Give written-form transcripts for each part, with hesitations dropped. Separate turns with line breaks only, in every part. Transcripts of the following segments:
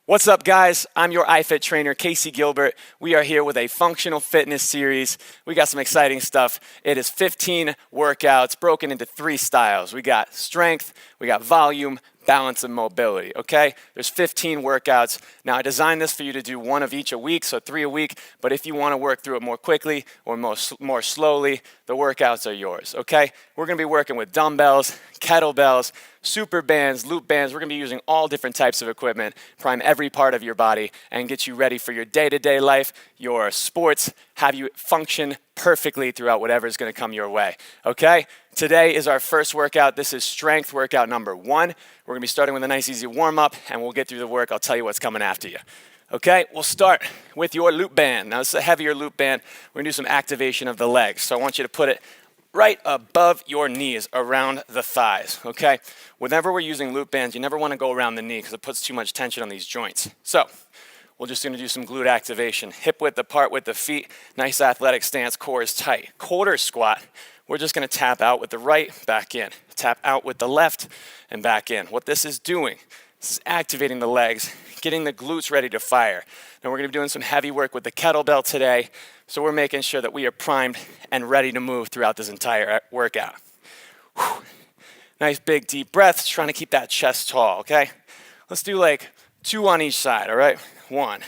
What's up, guys? I'm your iFit trainer, Casey Gilbert. We are here with a functional fitness series. We got some exciting stuff. It is 15 workouts broken into 3 styles. We got strength, we got volume, balance, and mobility, okay? There's 15 workouts. Now, I designed this for you to do 1 of each a week, so 3 a week, but if you want to work through it more quickly or more slowly, the workouts are yours, okay? We're going to be working with dumbbells, kettlebells, super bands, loop bands. We're going to be using all different types of equipment, prime every part of your body, and get you ready for your day-to-day life, your sports, have you function perfectly throughout whatever is going to come your way, okay? Today is our first workout. This is strength workout number 1. We're going to be starting with a nice easy warm-up, and we'll get through the work. I'll tell you what's coming after you. Okay, we'll start with your loop band. Now, this is a heavier loop band. We're going to do some activation of the legs. So I want you to put it right above your knees, around the thighs, okay? Whenever we're using loop bands, you never want to go around the knee because it puts too much tension on these joints. So we're just going to do some glute activation. Hip width apart with the feet, nice athletic stance, core is tight. Quarter squat, we're just going to tap out with the right, back in. Tap out with the left, and back in. What this is doing, this is activating the legs, getting the glutes ready to fire. Now we're going to be doing some heavy work with the kettlebell today, so we're making sure that we are primed and ready to move throughout this entire workout. Whew. Nice big deep breaths, trying to keep that chest tall, okay? Let's do like 2 on each side, all right? 1.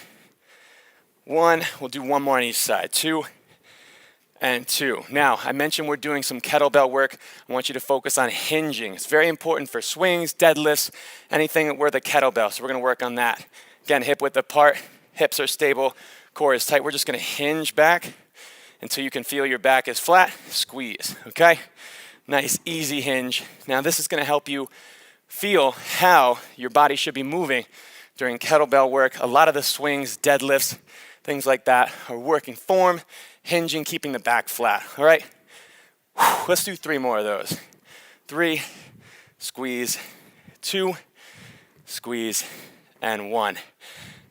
We'll do 1 more on each side. 2 and 2. Now, I mentioned we're doing some kettlebell work. I want you to focus on hinging. It's very important for swings, deadlifts, anything where the kettlebell. So we're going to work on that. Again, hip width apart, hips are stable, core is tight. We're just going to hinge back until you can feel your back is flat. Squeeze, okay? Nice, easy hinge. Now, this is going to help you feel how your body should be moving during kettlebell work. A lot of the swings, deadlifts, things like that are working form, hinging, keeping the back flat, all right? Let's do 3 more of those. 3, squeeze, 2, squeeze, and 1,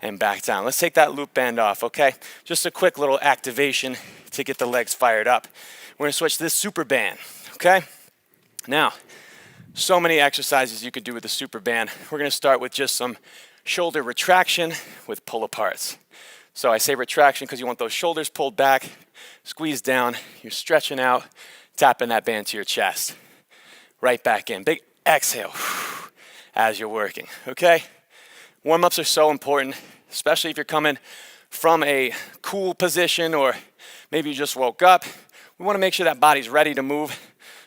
and back down. Let's take that loop band off, okay? Just a quick little activation to get the legs fired up. We're gonna switch this super band, okay? Now, so many exercises you could do with the super band. We're gonna start with just some shoulder retraction with pull aparts. So I say retraction because you want those shoulders pulled back, squeeze down, you're stretching out, tapping that band to your chest. Right back in, big exhale as you're working, okay? Warm-ups are so important, especially if you're coming from a cool position or maybe you just woke up. We want to make sure that body's ready to move,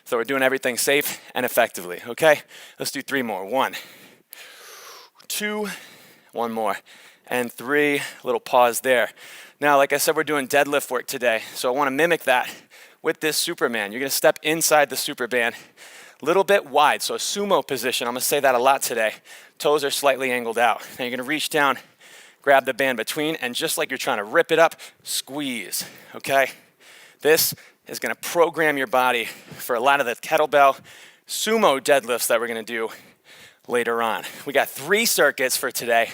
so we're doing everything safe and effectively, okay? Let's do 3 more. 1, 2, 1 more, and 3, little pause there. Now, like I said, we're doing deadlift work today, so I want to mimic that with this Superman. You're going to step inside the Superman, a little bit wide, so a sumo position. I'm going to say that a lot today. Toes are slightly angled out. Now you're going to reach down, grab the band between, and just like you're trying to rip it up, squeeze, okay? This is going to program your body for a lot of the kettlebell sumo deadlifts that we're going to do later on. We got 3 circuits for today,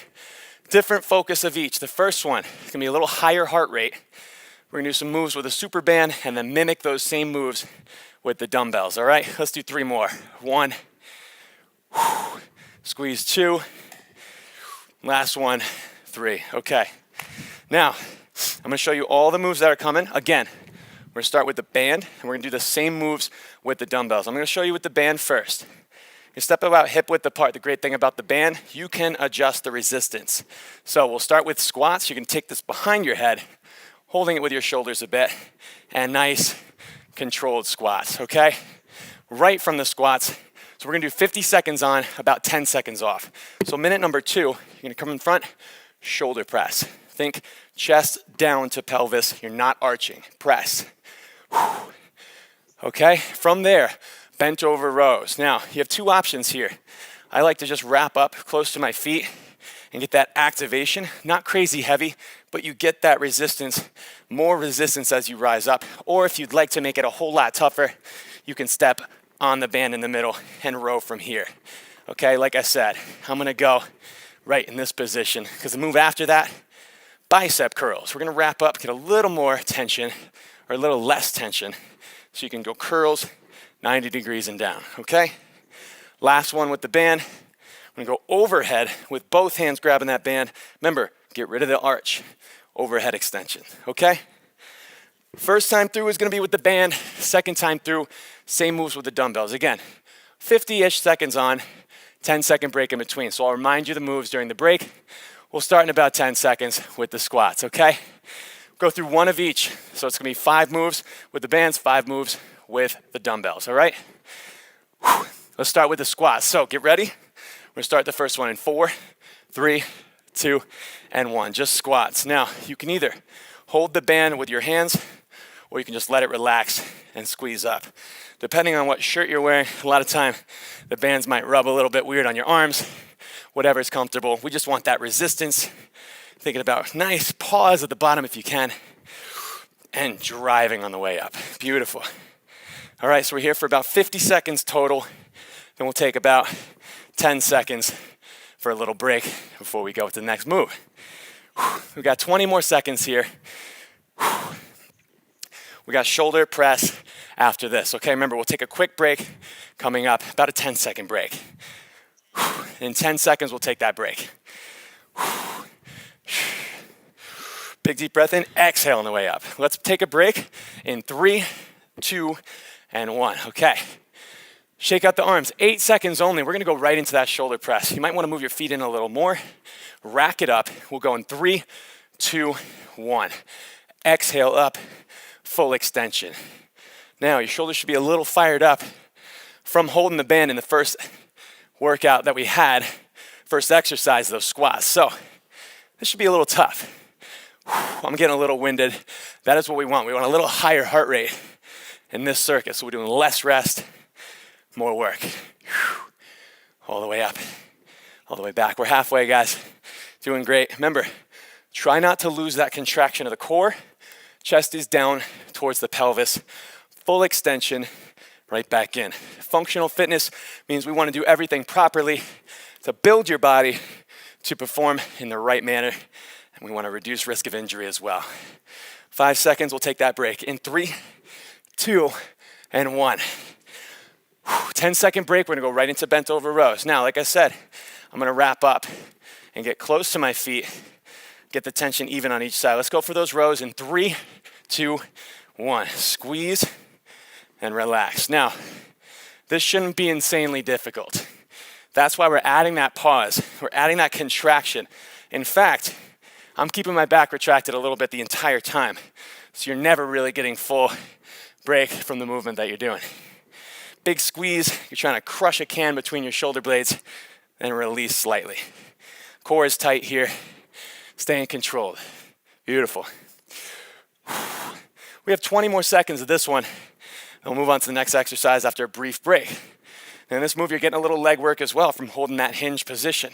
different focus of each. The first one is going to be a little higher heart rate. We're going to do some moves with a super band and then mimic those same moves with the dumbbells, all right? Let's do 3 more. 1, squeeze 2, last one, 3, okay. Now, I'm going to show you all the moves that are coming. Again, we're going to start with the band, and we're going to do the same moves with the dumbbells. I'm going to show you with the band first. You step about hip width apart. The great thing about the band, you can adjust the resistance. So we'll start with squats. You can take this behind your head, holding it with your shoulders a bit, and nice controlled squats, okay? Right from the squats. So we're gonna do 50 seconds on, about 10 seconds off. So minute number 2, you're gonna come in front, shoulder press. Think chest down to pelvis. You're not arching. Press. Okay, from there, bent over rows. Now, you have 2 options here. I like to just wrap up close to my feet and get that activation, not crazy heavy, but you get that resistance, more resistance as you rise up. Or if you'd like to make it a whole lot tougher, you can step on the band in the middle and row from here. Okay, like I said, I'm gonna go right in this position because the move after that, bicep curls. We're gonna wrap up, get a little more tension or a little less tension. So you can go curls, 90 degrees and down, okay? Last one with the band. I'm gonna go overhead with both hands grabbing that band. Remember, get rid of the arch. Overhead extension, okay? First time through is gonna be with the band. Second time through, same moves with the dumbbells. Again, 50-ish seconds on, 10-second break in between. So I'll remind you the moves during the break. We'll start in about 10 seconds with the squats, okay? Go through one of each. So it's gonna be 5 moves with the bands, 5 moves with the dumbbells, all right? Let's start with the squats. So get ready. We're gonna start the first one in 4, 3, 2, and 1. Just squats. Now, you can either hold the band with your hands, or you can just let it relax and squeeze up. Depending on what shirt you're wearing, a lot of time the bands might rub a little bit weird on your arms, whatever is comfortable. We just want that resistance. Thinking about nice pause at the bottom if you can, and driving on the way up. Beautiful. All right, so we're here for about 50 seconds total. Then we'll take about 10 seconds for a little break before we go to the next move. We've got 20 more seconds here. We got shoulder press after this. Okay, remember, we'll take a quick break coming up, about a 10-second break. In 10 seconds, we'll take that break. Big deep breath in, exhale on the way up. Let's take a break in 3, 2, and 1. Okay. Shake out the arms, 8 seconds only. We're gonna go right into that shoulder press. You might wanna move your feet in a little more. Rack it up. We'll go in 3, 2, 1. Exhale up, full extension. Now, your shoulders should be a little fired up from holding the band in the first workout that we had, first exercise, those squats. So, this should be a little tough. I'm getting a little winded. That is what we want. We want a little higher heart rate in this circuit. So we're doing less rest, more work. All the way up, all the way back. We're halfway, guys. Doing great. Remember, try not to lose that contraction of the core. Chest is down towards the pelvis. Full extension, right back in. Functional fitness means we want to do everything properly to build your body to perform in the right manner. And we want to reduce risk of injury as well. 5 seconds, we'll take that break. In 3, 2, and 1. 10-second break, we're gonna go right into bent over rows. Now, like I said, I'm gonna wrap up and get close to my feet, get the tension even on each side. Let's go for those rows in 3, 2, 1. Squeeze and relax. Now, this shouldn't be insanely difficult. That's why we're adding that pause. We're adding that contraction. In fact, I'm keeping my back retracted a little bit the entire time. So you're never really getting full break from the movement that you're doing. Big squeeze, you're trying to crush a can between your shoulder blades and release slightly. Core is tight here, staying controlled. Beautiful. We have 20 more seconds of this one. We'll move on to the next exercise after a brief break. And in this move, you're getting a little leg work as well from holding that hinge position.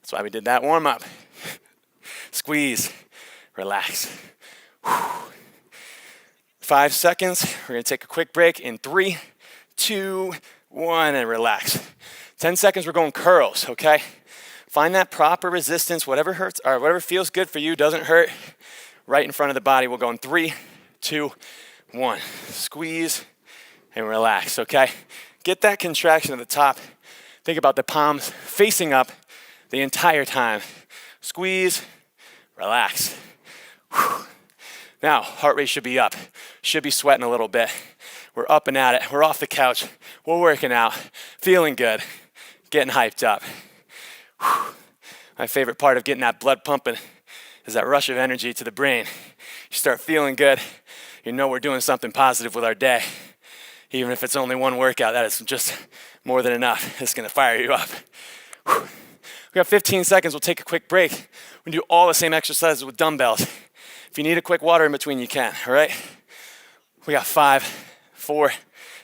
That's why we did that warm up. Squeeze, relax. 5 seconds. We're gonna take a quick break in 3, 2, 1, and relax. 10 seconds, we're going curls, okay? Find that proper resistance, whatever hurts, or whatever feels good for you, doesn't hurt, right in front of the body. We'll go in 3, 2, 1. Squeeze and relax, okay? Get that contraction at the top. Think about the palms facing up the entire time. Squeeze, relax. Whew. Now, heart rate should be up. Should be sweating a little bit. We're up and at it. We're off the couch. We're working out. Feeling good. Getting hyped up. Whew. My favorite part of getting that blood pumping is that rush of energy to the brain. You start feeling good. You know we're doing something positive with our day. Even if it's only one workout, that is just more than enough. It's gonna fire you up. Whew. We got 15 seconds. We'll take a quick break. We're gonna do all the same exercises with dumbbells. If you need a quick water in between, you can, all right? We got 5, 4,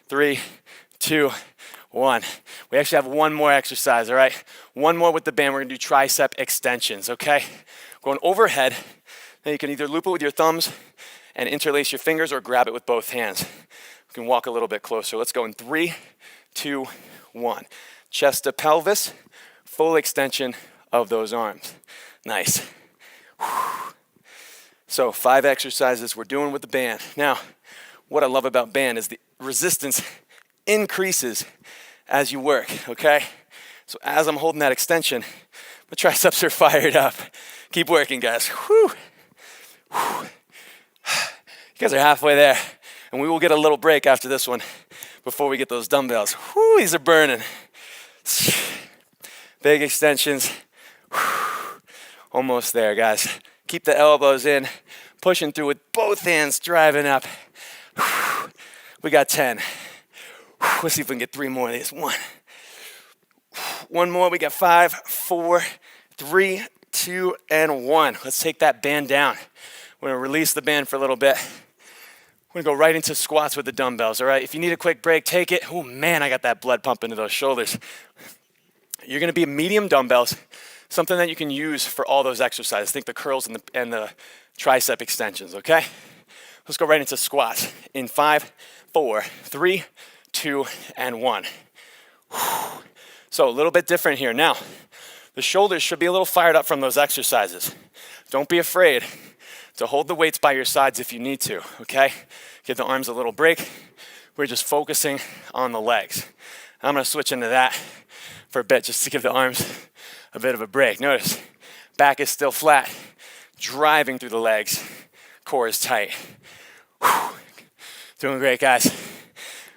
3, 2, 1. We actually have one more exercise, all right? One more with the band. We're gonna do tricep extensions, okay? Going overhead. Now you can either loop it with your thumbs and interlace your fingers or grab it with both hands. We can walk a little bit closer. Let's go in 3, 2, 1. Chest to pelvis, full extension of those arms. Nice. So 5 exercises we're doing with the band. Now, what I love about band is the resistance increases as you work, okay? So as I'm holding that extension, my triceps are fired up. Keep working, guys. Whew. Whew. You guys are halfway there, and we will get a little break after this one before we get those dumbbells. Whew, these are burning. Big extensions. Whew. Almost there, guys. Keep the elbows in, pushing through with both hands, driving up. Whew. We got 10. Whew. Let's see if we can get 3 more of these. 1. 1 more. We got 5, 4, 3, 2, and 1. Let's take that band down. We're gonna release the band for a little bit. We're gonna go right into squats with the dumbbells, all right? If you need a quick break, take it. Oh man, I got that blood pumping to those shoulders. You're gonna be medium dumbbells, something that you can use for all those exercises. Think the curls and the tricep extensions, okay? Let's go right into squats in 5, 4, 3, 2, and 1. So a little bit different here. Now, the shoulders should be a little fired up from those exercises. Don't be afraid to hold the weights by your sides if you need to, okay? Give the arms a little break. We're just focusing on the legs. I'm gonna switch into that for a bit just to give the arms a bit of a break. Notice, back is still flat, driving through the legs, core is tight. Whew. Doing great, guys.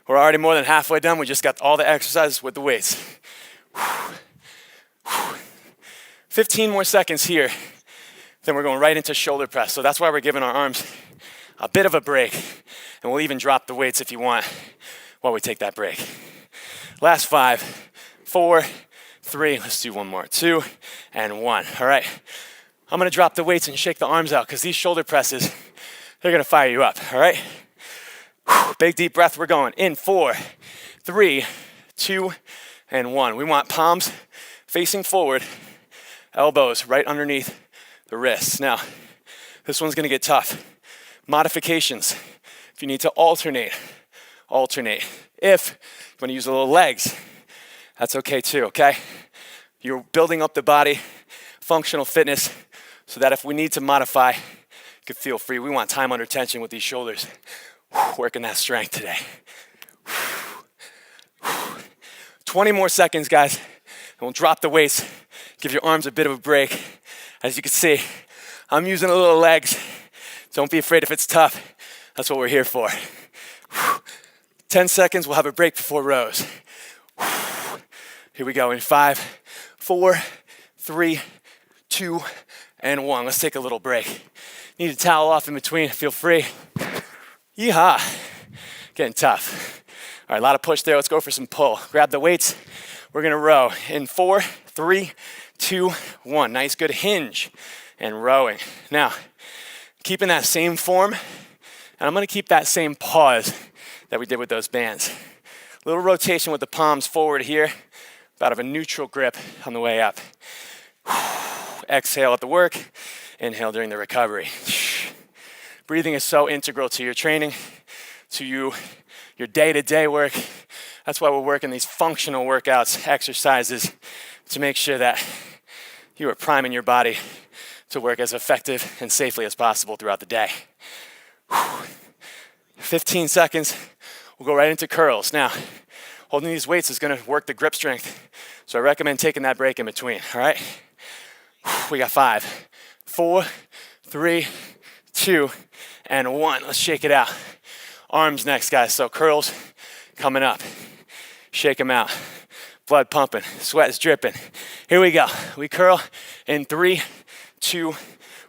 We're already more than halfway done. We just got all the exercises with the weights. Whew. Whew. 15 more seconds here. Then we're going right into shoulder press. So that's why we're giving our arms a bit of a break. And we'll even drop the weights if you want while we take that break. Last 5, 4, 3, let's do 1 more, 2, and 1. All right, I'm gonna drop the weights and shake the arms out because these shoulder presses, they're gonna fire you up, all right? Big deep breath, we're going in 4, 3, 2, and 1. We want palms facing forward, elbows right underneath the wrists. Now, this one's gonna get tough. Modifications, if you need to alternate. If you wanna use a little legs, that's okay too, okay? You're building up the body, functional fitness, so that if we need to modify, you can feel free. We want time under tension with these shoulders. Working that strength today. 20 more seconds, guys, and we'll drop the weights. Give your arms a bit of a break. As you can see, I'm using a little legs. Don't be afraid if it's tough. That's what we're here for. 10 seconds, we'll have a break before rows. Here we go in 5, 4, 3, 2, and 1. Let's take a little break. Need a towel off in between, feel free. Yeehaw, getting tough. All right, a lot of push there. Let's go for some pull. Grab the weights. We're gonna row in 4, 3, 2, 1. Nice, good hinge and rowing. Now, keeping that same form, and I'm gonna keep that same pause that we did with those bands. Little rotation with the palms forward here, about of a neutral grip on the way up. Exhale at the work, inhale during the recovery. Breathing is so integral to your training, to your day-to-day work. That's why we're working these functional workouts, exercises, to make sure that you are priming your body to work as effective and safely as possible throughout the day. 15 seconds, we'll go right into curls. Now, holding these weights is gonna work the grip strength, so I recommend taking that break in between, all right? We got 5, 4, 3, 2, and 1. Let's shake it out. Arms next, guys, so curls coming up. Shake them out. Blood pumping, sweat is dripping. Here we go. We curl in 3, 2,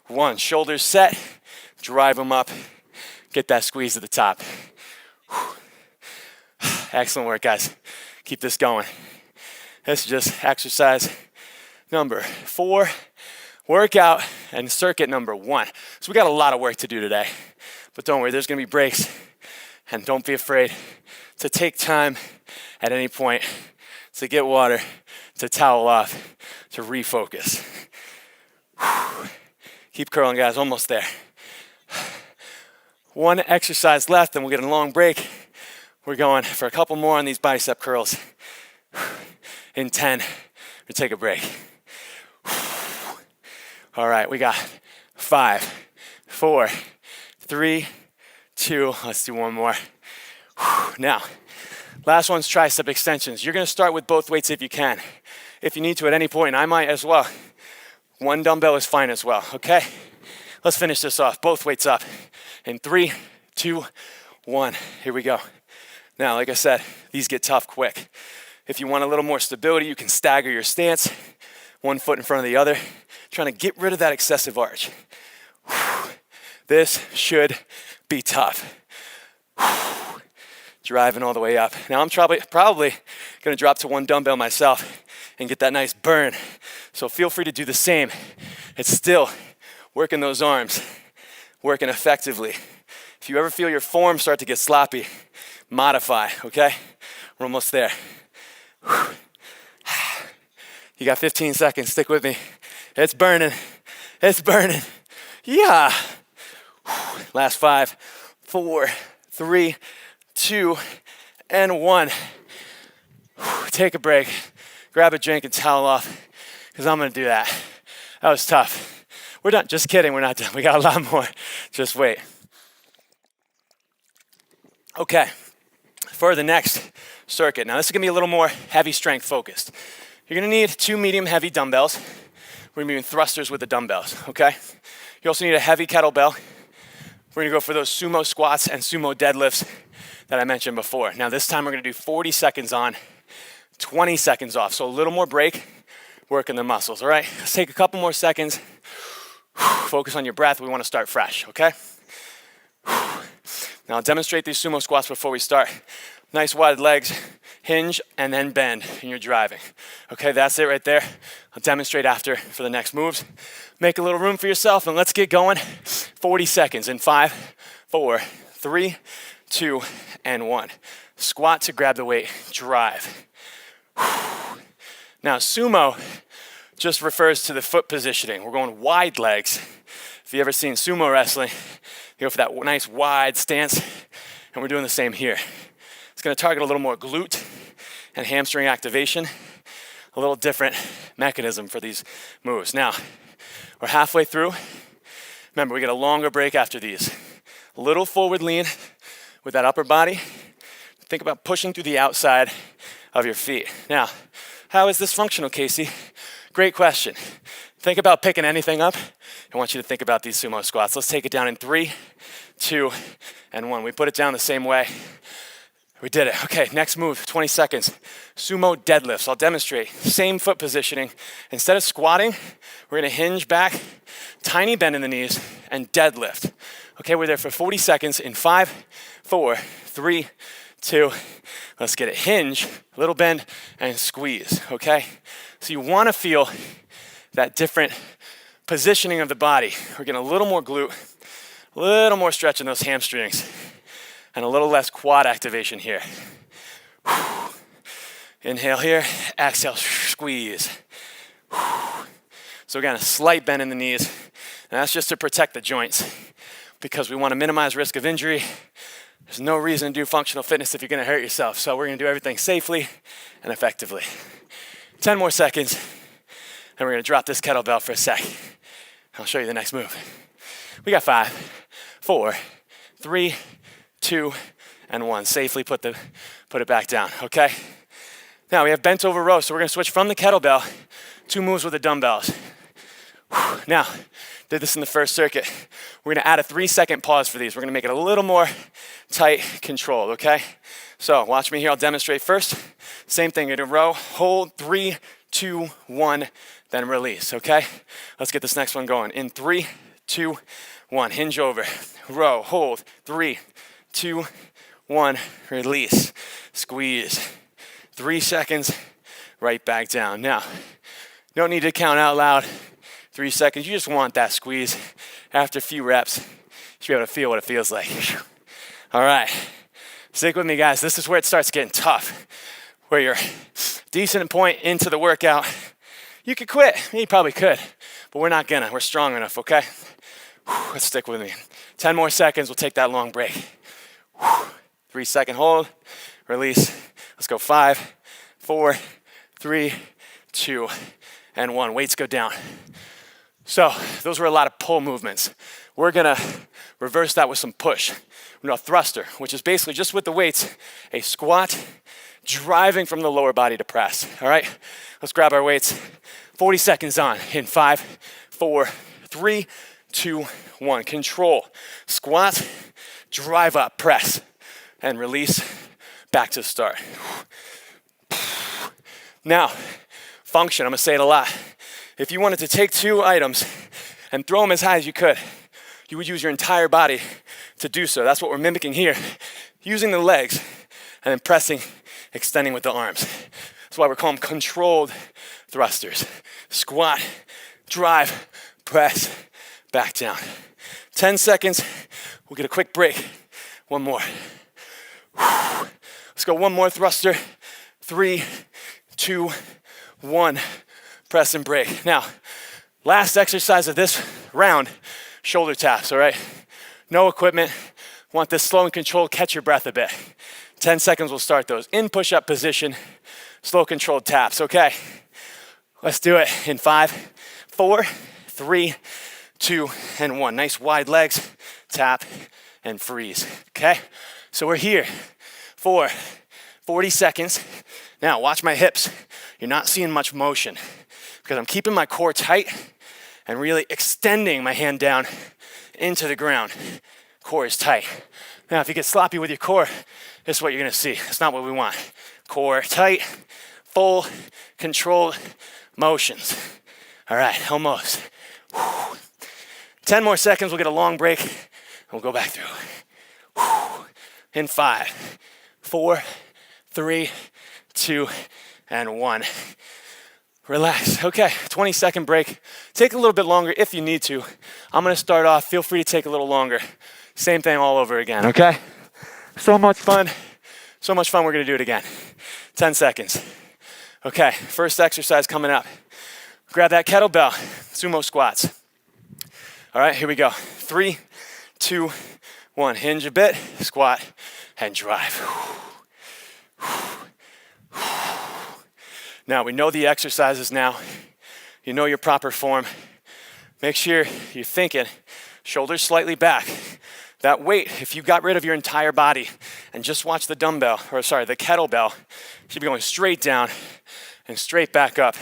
1. Shoulders set, drive them up. Get that squeeze at the top. Excellent work, guys. Keep this going. This is just exercise number 4, workout and circuit number 1. So we got a lot of work to do today, but don't worry, there's gonna be breaks, and don't be afraid to take time at any point to get water, to towel off, to refocus. Keep curling, guys, almost there. 1 exercise left, and we'll get a long break. We're going for a couple more on these bicep curls. In 10, we take a break. All right, we got 5, 4, 3, 2, let's do 1 more. Now, last one's tricep extensions. You're gonna start with both weights if you can. if you need to at any point, and I might as well. One dumbbell is fine as well, okay? Let's finish this off. Both weights up. In 3, 2, 1. Here we go. Now, like I said, these get tough quick. If you want a little more stability, you can stagger your stance, one foot in front of the other, trying to get rid of that excessive arch. This should be tough. Driving all the way up. Now I'm probably gonna drop to one dumbbell myself and get that nice burn. So feel free to do the same. It's still working those arms, working effectively. If you ever feel your form start to get sloppy, modify, okay? We're almost there. You got 15 seconds, stick with me. It's burning, it's burning. Yeah. Last 5, 4, 3, 2, and 1. Take a break, grab a drink and towel off, because I'm gonna do that. That was tough. We're done, just kidding, we're not done. We got a lot more, just wait. Okay, for the next circuit. Now this is gonna be a little more heavy strength focused. You're gonna need 2 medium heavy dumbbells. We're gonna be doing thrusters with the dumbbells, okay? You also need a heavy kettlebell. We're gonna go for those sumo squats and sumo deadlifts that I mentioned before. Now this time we're gonna do 40 seconds on, 20 seconds off. So a little more break, working the muscles, all right? Let's take a couple more seconds. Focus on your breath, we wanna start fresh, okay? Now I'll demonstrate these sumo squats before we start. Nice wide legs, hinge, and then bend, and you're driving. Okay, that's it right there. I'll demonstrate after for the next moves. Make a little room for yourself, and let's get going. 40 seconds in 5, 4, 3, 2, and 1. Squat to grab the weight, drive. Now, sumo just refers to the foot positioning. We're going wide legs. If you've ever seen sumo wrestling, you go for that nice wide stance, and we're doing the same here. It's gonna target a little more glute and hamstring activation, a little different mechanism for these moves. Now, we're halfway through. Remember, we get a longer break after these. A little forward lean with that upper body. Think about pushing through the outside of your feet. Now, how is this functional, Casey? Great question. Think about picking anything up. I want you to think about these sumo squats. Let's take it down in 3, 2, and 1. We put it down the same way. We did it. Okay, next move, 20 seconds. Sumo deadlifts. I'll demonstrate. Same foot positioning. Instead of squatting, we're gonna hinge back, tiny bend in the knees, and deadlift. Okay, we're there for 40 seconds in 5, 4, 3, 2. Let's get it. Hinge, little bend, and squeeze, okay? So you wanna feel that different positioning of the body. We're getting a little more glute, a little more stretch in those hamstrings, and a little less quad activation here. Inhale here, exhale, squeeze. So again, a slight bend in the knees, and that's just to protect the joints because we want to minimize risk of injury. There's no reason to do functional fitness if you're gonna hurt yourself, so we're gonna do everything safely and effectively. 10 more seconds, and we're gonna drop this kettlebell for a sec. I'll show you the next move. We got 5, 4, 3, 2, and 1. Safely put it back down, okay? Now we have bent over row, so we're gonna switch from the kettlebell, 2 moves with the dumbbells. Now, did this in the first circuit. We're gonna add a 3-second pause for these. We're gonna make it a little more tight, controlled, okay? So watch me here, I'll demonstrate first. Same thing, in a row, hold, 3, 2, 1, then release, okay? Let's get this next one going. In 3, 2, 1, hinge over, row, hold, 3, 2, 1, release, squeeze. 3 seconds, right back down. Now, don't need to count out loud. 3 seconds, you just want that squeeze. After a few reps, you should be able to feel what it feels like. All right, stick with me, guys. This is where it starts getting tough, where you're decent point into the workout. You could quit, you probably could, but we're not gonna. We're strong enough, okay? Let's stick with me. 10 more seconds, we'll take that long break. 3-second hold, release. Let's go 5, 4, 3, 2, and 1. Weights go down. So those were a lot of pull movements. We're gonna reverse that with some push. We're gonna thruster, which is basically just with the weights, a squat, driving from the lower body to press, all right? Let's grab our weights. 40 seconds on in 5, 4, 3, 2, 1. Control, squat, drive up, press, and release, back to the start. Now, function, I'm gonna say it a lot. If you wanted to take 2 items and throw them as high as you could, you would use your entire body to do so. That's what we're mimicking here. Using the legs and then pressing, extending with the arms. That's why we're calling them controlled thrusters. Squat, drive, press, back down. 10 seconds, we'll get a quick break. One more. Let's go one more thruster. 3, 2, 1. Press and break. Now, last exercise of this round, shoulder taps, all right? No equipment. Want this slow and controlled, catch your breath a bit. 10 seconds, we'll start those. In push-up position, slow controlled taps, okay? Let's do it in 5, 4, 3, 2, and 1. Nice wide legs, tap, and freeze, okay? So we're here for 40 seconds. Now, watch my hips. You're not seeing much motion because I'm keeping my core tight and really extending my hand down into the ground. Core is tight. Now, if you get sloppy with your core, this is what you're gonna see. It's not what we want. Core tight, full, controlled motions. All right, almost. 10 more seconds, we'll get a long break, and we'll go back through. In 5, 4, 3, 2, and 1. Relax. Okay, 20-second break. Take a little bit longer if you need to. I'm gonna start off. Feel free to take a little longer. Same thing all over again, okay? So much fun. So much fun, we're gonna do it again. 10 seconds. Okay, first exercise coming up. Grab that kettlebell, sumo squats. All right, here we go. 3, 2, 1. Hinge a bit, squat, and drive. Now, we know the exercises now. You know your proper form. Make sure you're thinking, shoulders slightly back. That weight, if you got rid of your entire body and just watch the the kettlebell, should be going straight down and straight back up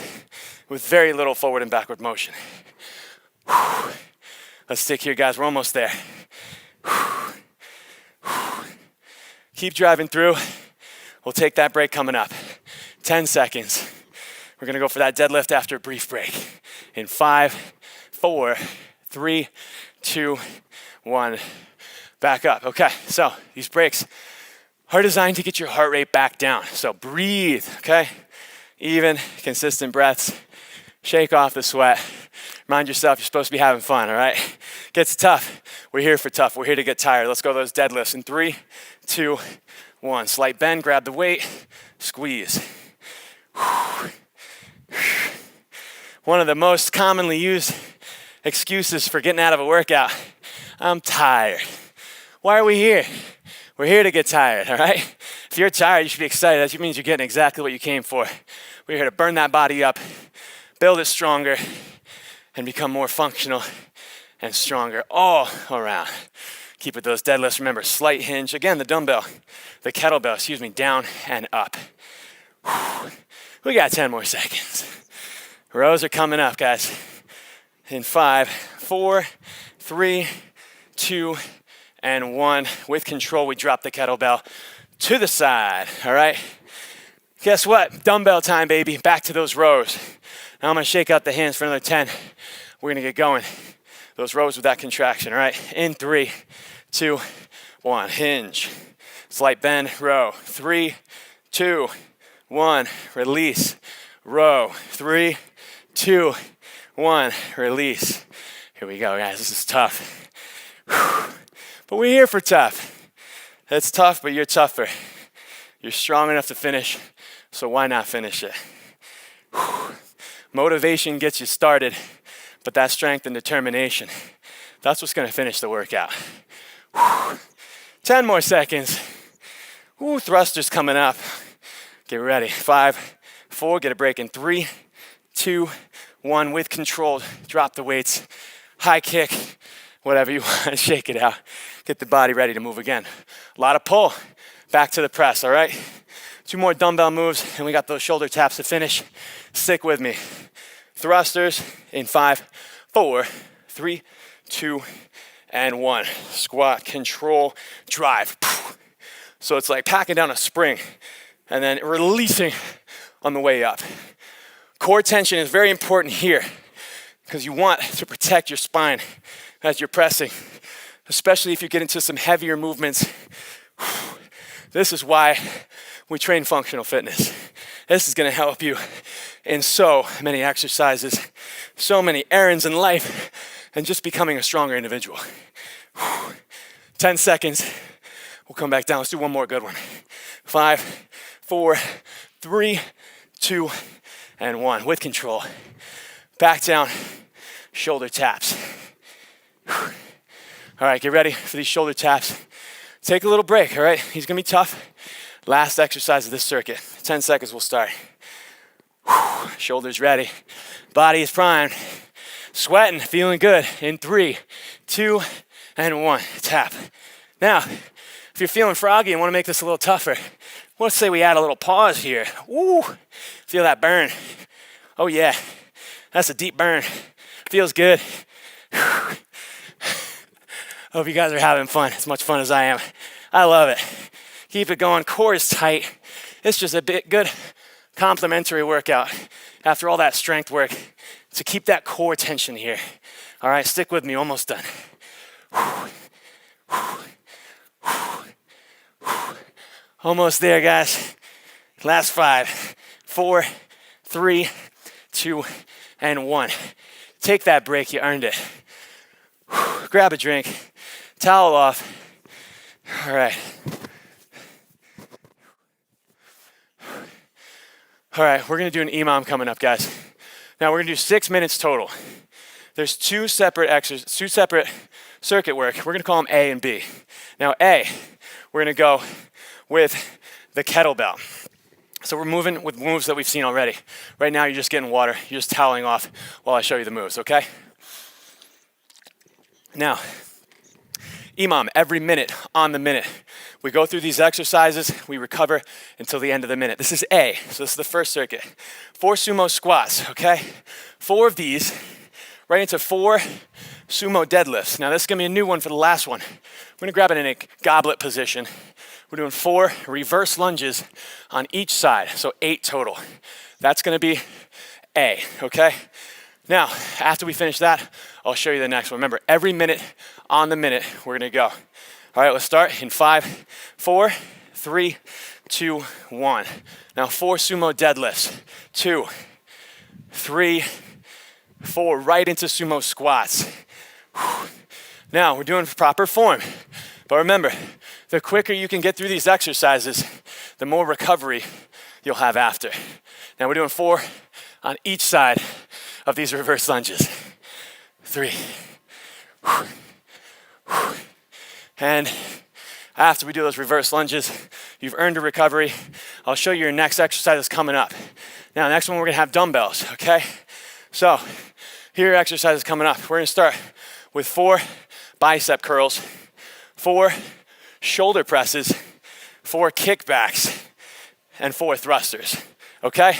with very little forward and backward motion. Let's stick here, guys. We're almost there. Keep driving through. We'll take that break coming up. 10 seconds. We're gonna go for that deadlift after a brief break. In 5, 4, 3, 2, 1. Back up. Okay, so these breaks are designed to get your heart rate back down. So breathe, okay? Even, consistent breaths. Shake off the sweat. Remind yourself you're supposed to be having fun, all right? Gets tough. We're here for tough. We're here to get tired. Let's go those deadlifts in 3, 2, 1. Slight bend, grab the weight, squeeze. One of the most commonly used excuses for getting out of a workout. I'm tired. Why are we here? We're here to get tired, all right? If you're tired, you should be excited. That means you're getting exactly what you came for. We're here to burn that body up, build it stronger, and become more functional and stronger all around. Keep it those deadlifts. Remember, slight hinge. Again, the kettlebell, down and up. We got 10 more seconds. Rows are coming up, guys. In 5, 4, 3, 2, and 1. With control, we drop the kettlebell to the side, all right? Guess what? Dumbbell time, baby. Back to those rows. Now I'm gonna shake out the hands for another 10. We're gonna get going. Those rows with that contraction, all right? In 3, 2, 1. Hinge. Slight bend, row. 3, 2, 1. Release. Row. 3, 2, 1. Release. Here we go, guys. This is tough. But we're here for tough. It's tough, but you're tougher. You're strong enough to finish, so why not finish it? Motivation gets you started, but that strength and determination, that's what's gonna finish the workout. 10 more seconds. Ooh, thrusters coming up. Get ready. 5, 4, get a break in 3, 2, 1 with control. Drop the weights, high kick, whatever you want, shake it out. Get the body ready to move again. A lot of pull, back to the press, all right? 2 more dumbbell moves, and we got those shoulder taps to finish. Stick with me. Thrusters in 5, 4, 3, 2, and 1. Squat, control, drive. So it's like packing down a spring and then releasing on the way up. Core tension is very important here because you want to protect your spine as you're pressing, especially if you get into some heavier movements. This is why we train functional fitness. This is gonna help you in so many exercises, so many errands in life, and just becoming a stronger individual. 10 seconds, we'll come back down. Let's do one more good one. 5, 4, 3, 2, and 1, with control. Back down, shoulder taps. All right, get ready for these shoulder taps. Take a little break, all right? He's gonna be tough. Last exercise of this circuit. 10 seconds, we'll start. Shoulders ready. Body is primed. Sweating, feeling good. In 3, 2, and 1. Tap. Now, if you're feeling froggy and want to make this a little tougher, let's say we add a little pause here. Woo! Feel that burn. Oh yeah, that's a deep burn. Feels good. Hope you guys are having fun, as much fun as I am. I love it. Keep it going, core is tight. It's just a good complementary workout after all that strength work to keep that core tension here. All right, stick with me, almost done. Almost there, guys. Last 5, 4, 3, 2, and 1. Take that break, you earned it. Grab a drink, towel off. All right. All right, we're gonna do an EMOM coming up, guys. Now we're gonna do 6 minutes total. There's two separate circuit work. We're gonna call them A and B. Now A, we're gonna go with the kettlebell. So we're moving with moves that we've seen already. Right now you're just getting water, you're just toweling off while I show you the moves, okay? Now, EMOM, every minute on the minute. We go through these exercises, we recover until the end of the minute. This is A, so this is the first circuit. 4 sumo squats, okay? 4 of these, right into 4 sumo deadlifts. Now this is gonna be a new one for the last one. We're gonna grab it in a goblet position. We're doing 4 reverse lunges on each side, so 8 total. That's gonna be A, okay? Now, after we finish that, I'll show you the next one. Remember, every minute on the minute, we're gonna go. All right, let's start in 5, 4, 3, 2, 1. Now 4 sumo deadlifts. 2, 3, 4, right into sumo squats. Now we're doing proper form. But remember, the quicker you can get through these exercises, the more recovery you'll have after. Now we're doing 4 on each side of these reverse lunges. 3. And after we do those reverse lunges, you've earned a recovery. I'll show you your next exercise that's coming up. Now, next one, we're gonna have dumbbells, okay? So, here are your exercises coming up. We're gonna start with 4 bicep curls, 4 shoulder presses, 4 kickbacks, and 4 thrusters, okay?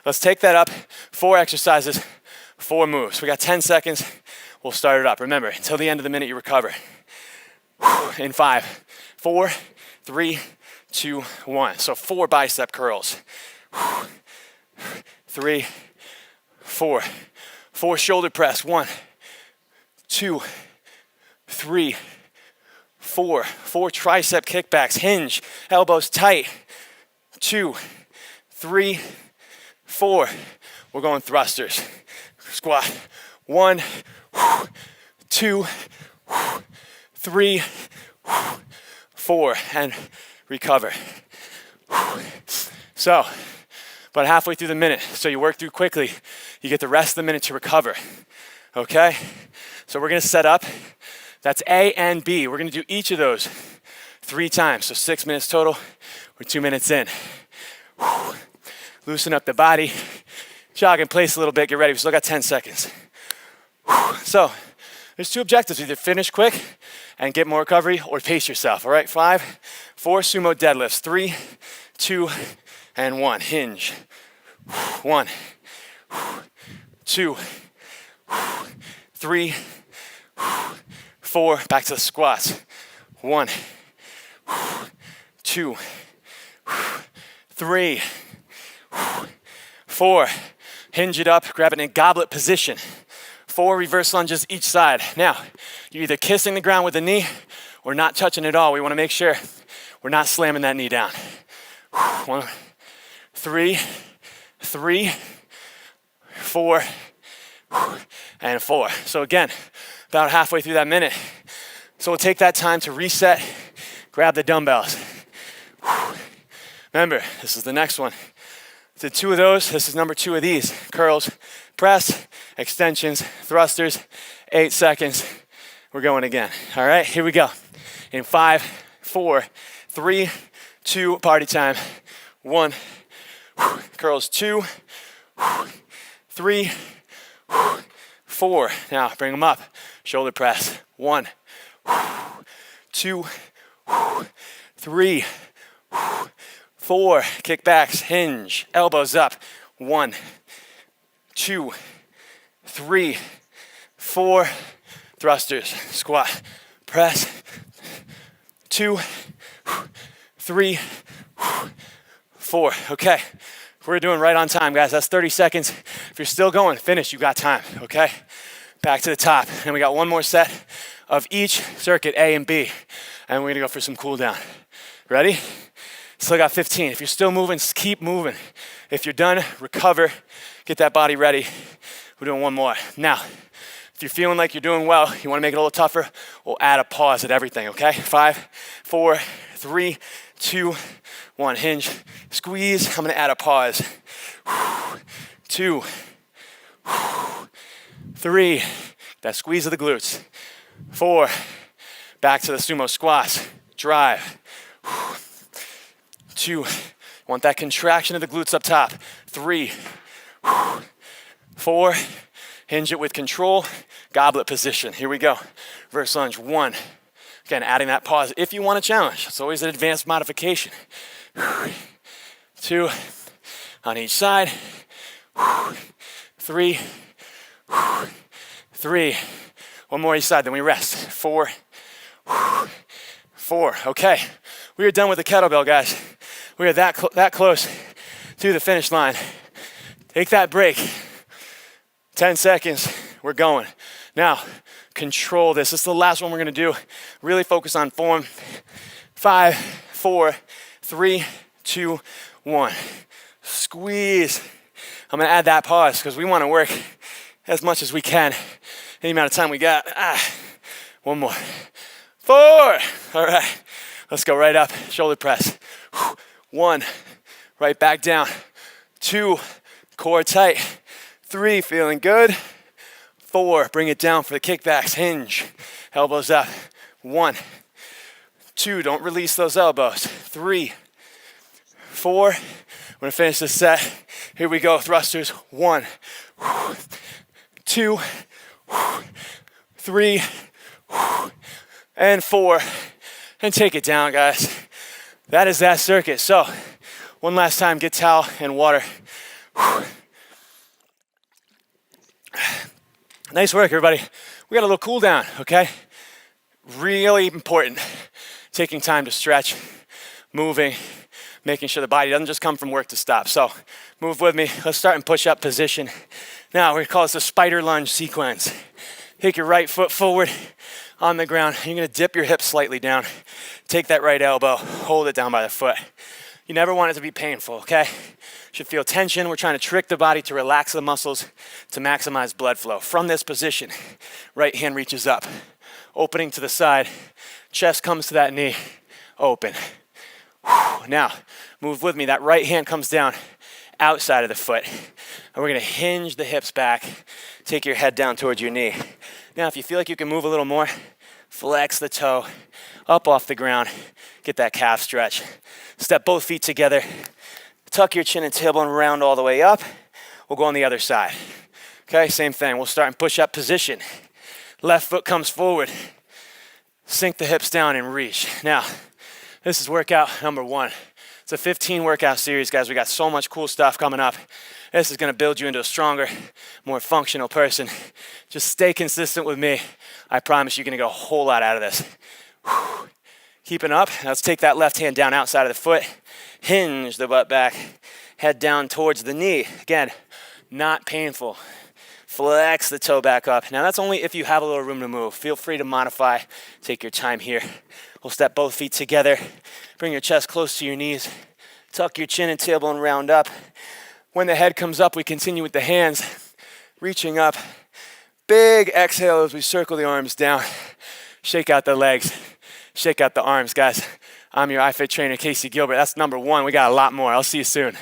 Let's take that up, 4 exercises, 4 moves. We got 10 seconds, we'll start it up. Remember, until the end of the minute, you recover. In 5, 4, 3, 2, 1. So 4 bicep curls. 3, 4. 4 shoulder press. 1, 2, 3, 4. 4 tricep kickbacks. Hinge, elbows tight. 2, 3, 4. We're going thrusters. Squat. 1, 2, 3, 4, and recover. So, about halfway through the minute, so you work through quickly, you get the rest of the minute to recover, okay? So we're gonna set up, that's A and B. We're gonna do each of those 3 times, so 6 minutes total, we're 2 minutes in. Loosen up the body, jog in place a little bit, get ready. We still got 10 seconds. So there's two objectives, either finish quick and get more recovery or pace yourself, all right? 5, 4 sumo deadlifts, 3, 2, and 1. Hinge. 1, 2, 3, 4. Back to the squats. 1, 2, 3, 4. Hinge it up, grab it in goblet position. 4 reverse lunges each side. Now, you're either kissing the ground with the knee or not touching at all. We want to make sure we're not slamming that knee down. 1, 3, 3, 4, and 4. So again, about halfway through that minute. So we'll take that time to reset, grab the dumbbells. Remember, this is the next one. Did 2 of those, this is number 2 of these. Curls, press, extensions, thrusters, 8 seconds. We're going again. All right, here we go. In 5, 4, 3, 2, party time. 1, curls 2, 3, 4. Now bring them up. Shoulder press. 1, 2, 3, 4. Kickbacks, hinge, elbows up. 1, 2, 3, 4. Thrusters, squat, press. 2, 3, 4. Okay, we're doing right on time, guys. That's 30 seconds. If you're still going, finish. You got time, okay? Back to the top. And we got one more set of each circuit, A and B. And we're gonna go for some cool down. Ready? Still got 15. If you're still moving, keep moving. If you're done, recover, get that body ready. We're doing one more. Now, if you're feeling like you're doing well, you wanna make it a little tougher, we'll add a pause at everything, okay? 5, 4, 3, 2, 1. Hinge, squeeze. I'm gonna add a pause. 2, 3. That squeeze of the glutes. 4. Back to the sumo squats. Drive. 2. Want that contraction of the glutes up top. 3, 4. Hinge it with control. Goblet position. Here we go. Reverse lunge. 1. Again, adding that pause if you want a challenge. It's always an advanced modification. 2. On each side. 3. 3. One more each side, then we rest. 4. 4. Okay. We are done with the kettlebell, guys. We are that close to the finish line. Take that break. 10 seconds. We're going. Now, control this. This is the last one we're gonna do. Really focus on form. 5, 4, 3, 2, 1. Squeeze. I'm gonna add that pause because we wanna work as much as we can. Any amount of time we got. One more. 4. All right. Let's go right up. Shoulder press. 1. Right back down. 2. Core tight. 3. Feeling good. 4. Bring it down for the kickbacks. Hinge. Elbows up. 1. 2. Don't release those elbows. 3. 4. We're gonna finish this set. Here we go. Thrusters. 1. 2. 3. And 4. And take it down, guys. That is that circuit. So, one last time, get towel and water. Nice work, everybody. We got a little cool down, okay? Really important. Taking time to stretch, moving, making sure the body doesn't just come from work to stop. So, move with me. Let's start in push-up position. Now, we're gonna call this the spider lunge sequence. Take your right foot forward on the ground. You're gonna dip your hips slightly down. Take that right elbow, hold it down by the foot. You never want it to be painful, okay? Should feel tension. We're trying to trick the body to relax the muscles to maximize blood flow. From this position, right hand reaches up, opening to the side, chest comes to that knee, open. Now, move with me. That right hand comes down outside of the foot. And we're gonna hinge the hips back, take your head down towards your knee. Now, if you feel like you can move a little more, flex the toe up off the ground, get that calf stretch. Step both feet together, tuck your chin and tailbone round all the way up, We'll go on the other side. Okay, same thing. We'll start in push-up position. Left foot comes forward. Sink the hips down and reach. Now, this is workout number 1. It's a 15 workout series, guys. We got so much cool stuff coming up. This is gonna build you into a stronger, more functional person. Just stay consistent with me. I promise you're gonna get a whole lot out of this. Whew. Keeping up. Now let's take that left hand down outside of the foot. Hinge the butt back. Head down towards the knee. Again, not painful. Flex the toe back up. Now that's only if you have a little room to move. Feel free to modify. Take your time here. We'll step both feet together. Bring your chest close to your knees. Tuck your chin and tailbone round up. When the head comes up, we continue with the hands. Reaching up. Big exhale as we circle the arms down. Shake out the legs. Shake out the arms, guys. I'm your iFit trainer, Casey Gilbert. That's number 1. We got a lot more. I'll see you soon.